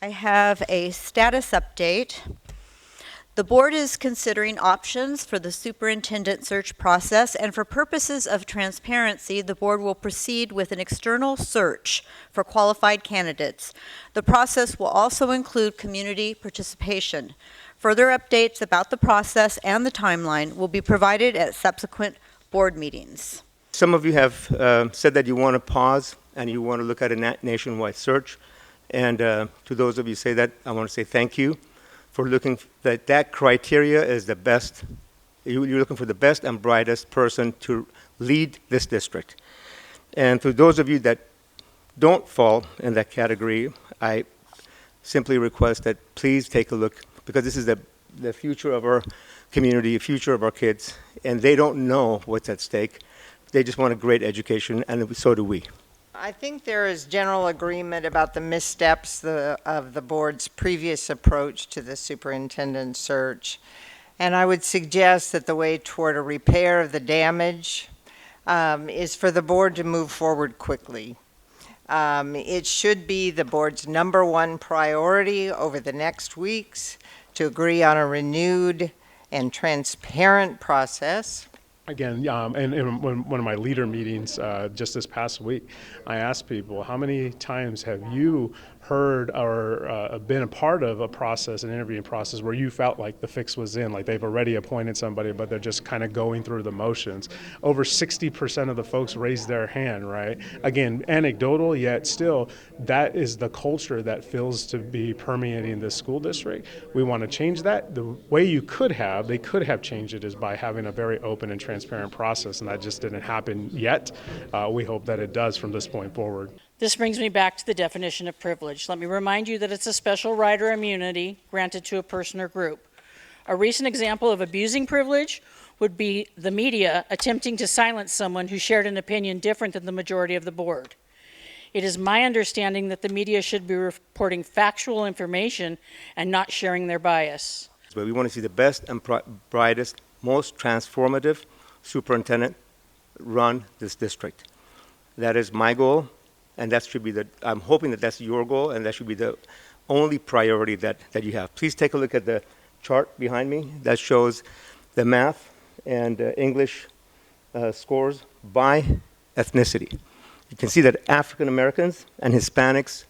I have a status update. The board is considering options for the superintendent search process, and for purposes of transparency, the board will proceed with an external search for qualified candidates. The process will also include community participation. Further updates about the process and the timeline will be provided at subsequent board meetings. Some of you have said that you want to pause and you want to look at a nationwide search. And to those of you who say that, I want to say thank you for looking that criteria is the best. You're looking for the best and brightest person to lead this district. And for those of you that don't fall in that category, I simply request that please take a look, because this is the future of our community, the future of our kids, and they don't know what's at stake. They just want a great education, and so do we. I think there is general agreement about the missteps of the board's previous approach to the superintendent search. And I would suggest that the way toward a repair of the damage is for the board to move forward quickly. It should be the board's #1 priority over the next weeks to agree on a renewed and transparent process. Again, in one of my leader meetings just this past week, I asked people, how many times have you heard or been a part of a process, an interviewing process, where you felt like the fix was in, like they've already appointed somebody, but they're just kind of going through the motions? Over 60% of the folks raised their hand, right? Again, anecdotal, yet still, that is the culture that feels to be permeating this school district. We want to change that. The way they could have changed it is by having a very open and transparent process, and that just didn't happen yet. We hope that it does from this point forward. This brings me back to the definition of privilege. Let me remind you that it's a special right or immunity granted to a person or group. A recent example of abusing privilege would be the media attempting to silence someone who shared an opinion different than the majority of the board. It is my understanding that the media should be reporting factual information and not sharing their bias. But we want to see the best and brightest, most transformative superintendent run this district. That is my goal. And that should be I'm hoping that that's your goal, and that should be the only priority that you have. Please take a look at the chart behind me that shows the math and English scores by ethnicity. You can see that African Americans and Hispanics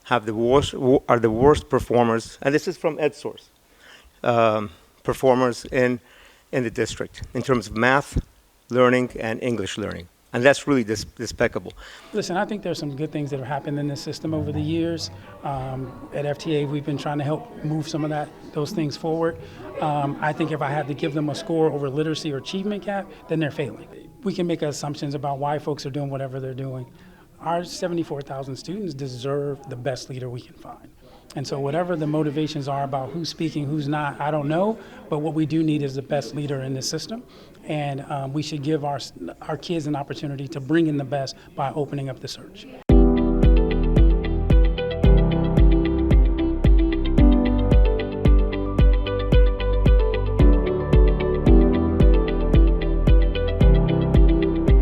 are the worst performers, and this is from EdSource, performers in the district in terms of math learning and English learning. And that's really despicable. Listen, I think there's some good things that have happened in this system over the years. At FTA, we've been trying to help move some of those things forward. I think if I had to give them a score over literacy or achievement gap, then they're failing. We can make assumptions about why folks are doing whatever they're doing. Our 74,000 students deserve the best leader we can find. And so whatever the motivations are about who's speaking, who's not, I don't know. But what we do need is the best leader in this system. And we should give our kids an opportunity to bring in the best by opening up the search.